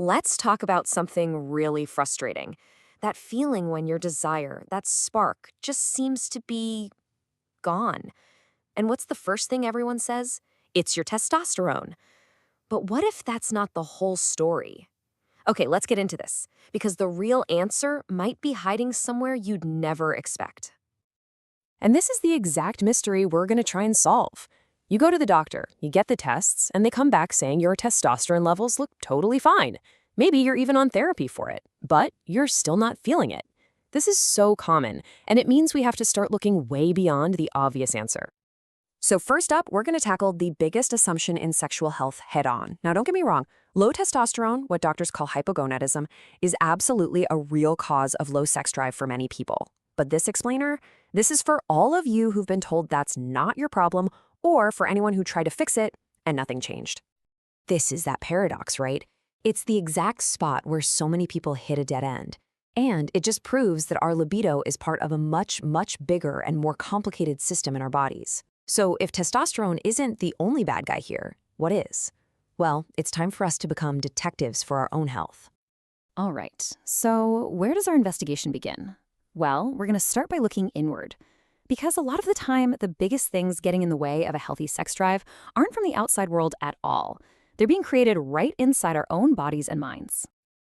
Let's talk about something really frustrating. That feeling when your desire, that spark, just seems to be gone. And what's the first thing everyone says? It's your testosterone. But what if that's not the whole story? Okay, let's get into this, because the real answer might be hiding somewhere you'd never expect. And this is the exact mystery we're going to try and solve. You go to the doctor, you get the tests, and they come back saying your testosterone levels look totally fine. Maybe you're even on therapy for it, but you're still not feeling it. This is so common, and it means we have to start looking way beyond the obvious answer. So first up, we're going to tackle the biggest assumption in sexual health head-on. Now, don't get me wrong. Low testosterone, what doctors call hypogonadism, is absolutely a real cause of low sex drive for many people. But this explainer, this is for all of you who've been told that's not your problem, or for anyone who tried to fix it and nothing changed. This is that paradox, right? It's the exact spot where so many people hit a dead end. And it just proves that our libido is part of a much, much bigger and more complicated system in our bodies. So if testosterone isn't the only bad guy here, what is? Well, it's time for us to become detectives for our own health. All right, so where does our investigation begin? Well, we're going to start by looking inward. Because a lot of the time, the biggest things getting in the way of a healthy sex drive aren't from the outside world at all. They're being created right inside our own bodies and minds.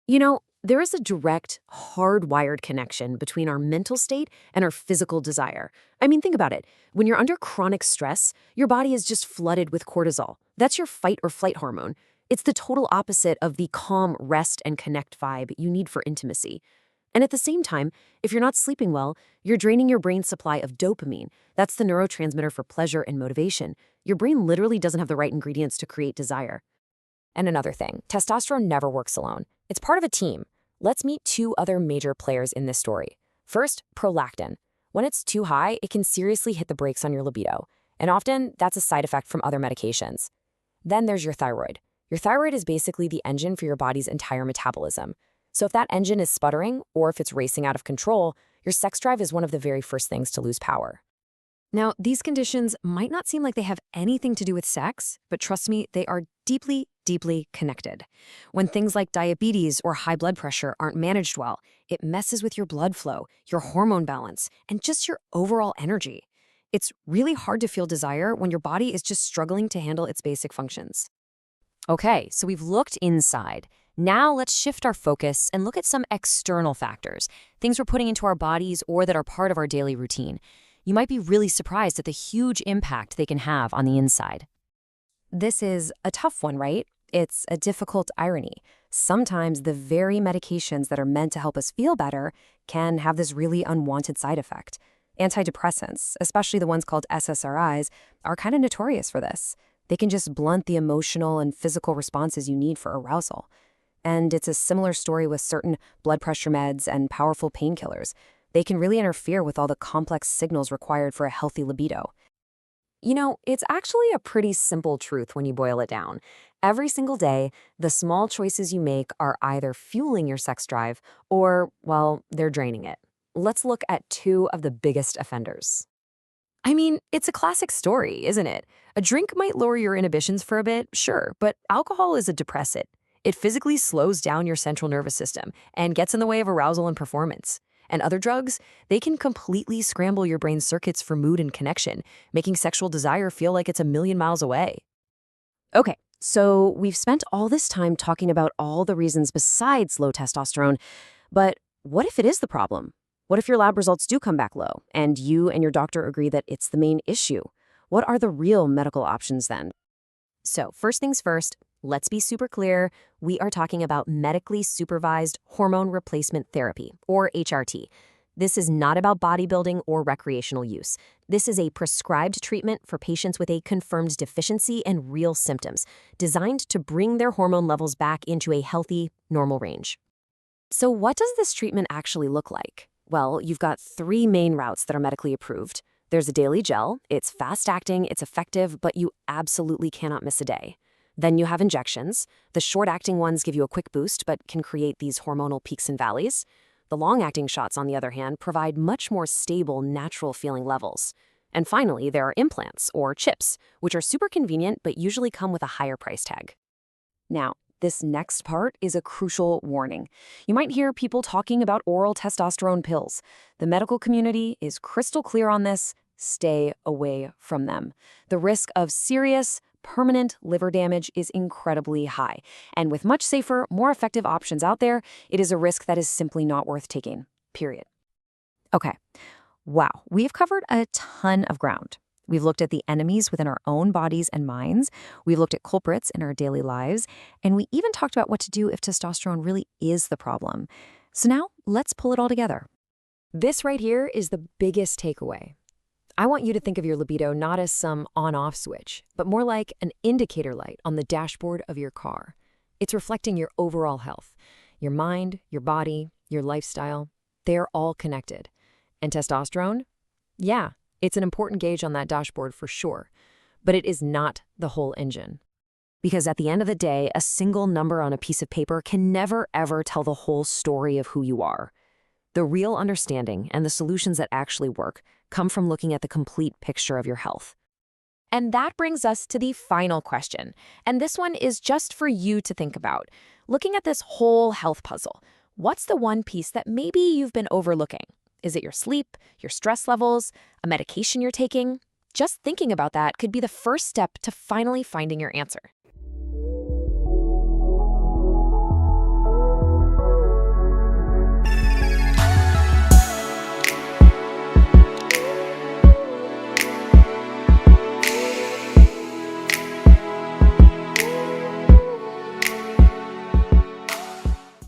You know, there is a direct, hardwired connection between our mental state and our physical desire. I mean, think about it. When you're under chronic stress, your body is just flooded with cortisol. That's your fight or flight hormone. It's the total opposite of the calm, rest, and connect vibe you need for intimacy. And at the same time, if you're not sleeping well, you're draining your brain's supply of dopamine. That's the neurotransmitter for pleasure and motivation. Your brain literally doesn't have the right ingredients to create desire. And another thing, testosterone never works alone. It's part of a team. Let's meet two other major players in this story. First, prolactin. When it's too high, it can seriously hit the brakes on your libido. And often, that's a side effect from other medications. Then there's your thyroid. Your thyroid is basically the engine for your body's entire metabolism. So if that engine is sputtering, or if it's racing out of control, your sex drive is one of the very first things to lose power. Now, these conditions might not seem like they have anything to do with sex, but trust me, they are deeply, deeply connected. When things like diabetes or high blood pressure aren't managed well, it messes with your blood flow, your hormone balance, and just your overall energy. It's really hard to feel desire when your body is just struggling to handle its basic functions. Okay, so we've looked inside. Now let's shift our focus and look at some external factors, things we're putting into our bodies or that are part of our daily routine. You might be really surprised at the huge impact they can have on the inside. This is a tough one, right? It's a difficult irony. Sometimes the very medications that are meant to help us feel better can have this really unwanted side effect. Antidepressants, especially the ones called SSRIs, are kind of notorious for this. They can just blunt the emotional and physical responses you need for arousal. And it's a similar story with certain blood pressure meds and powerful painkillers. They can really interfere with all the complex signals required for a healthy libido. You know, it's actually a pretty simple truth when you boil it down. Every single day, the small choices you make are either fueling your sex drive or, well, they're draining it. Let's look at two of the biggest offenders. I mean, it's a classic story, isn't it? A drink might lower your inhibitions for a bit, sure, but alcohol is a depressant. It physically slows down your central nervous system and gets in the way of arousal and performance. And other drugs, they can completely scramble your brain's circuits for mood and connection, making sexual desire feel like it's a million miles away. Okay, so we've spent all this time talking about all the reasons besides low testosterone, but what if it is the problem? What if your lab results do come back low, and you and your doctor agree that it's the main issue? What are the real medical options then? So first things first, let's be super clear. We are talking about medically supervised hormone replacement therapy, or HRT. This is not about bodybuilding or recreational use. This is a prescribed treatment for patients with a confirmed deficiency and real symptoms, designed to bring their hormone levels back into a healthy, normal range. So what does this treatment actually look like? Well, you've got three main routes that are medically approved. There's a daily gel. It's fast-acting, it's effective, but you absolutely cannot miss a day. Then you have injections. The short-acting ones give you a quick boost, but can create these hormonal peaks and valleys. The long-acting shots, on the other hand, provide much more stable, natural-feeling levels. And finally, there are implants, or chips, which are super convenient but usually come with a higher price tag. Now, This next part is a crucial warning. You might hear people talking about oral testosterone pills. The medical community is crystal clear on this. Stay away from them. The risk of serious, permanent liver damage is incredibly high. And with much safer, more effective options out there, it is a risk that is simply not worth taking. Period. Okay. Wow, we've covered a ton of ground. We've looked at the enemies within our own bodies and minds. We've looked at culprits in our daily lives. And we even talked about what to do if testosterone really is the problem. So now, let's pull it all together. This right here is the biggest takeaway. I want you to think of your libido not as some on-off switch, but more like an indicator light on the dashboard of your car. It's reflecting your overall health. Your mind, your body, your lifestyle, they're all connected. And testosterone? Yeah, it's an important gauge on that dashboard for sure, but it is not the whole engine. Because at the end of the day, a single number on a piece of paper can never, ever tell the whole story of who you are. The real understanding and the solutions that actually work come from looking at the complete picture of your health. And that brings us to the final question. And this one is just for you to think about. Looking at this whole health puzzle, what's the one piece that maybe you've been overlooking? Is it your sleep, your stress levels, a medication you're taking? Just thinking about that could be the first step to finally finding your answer.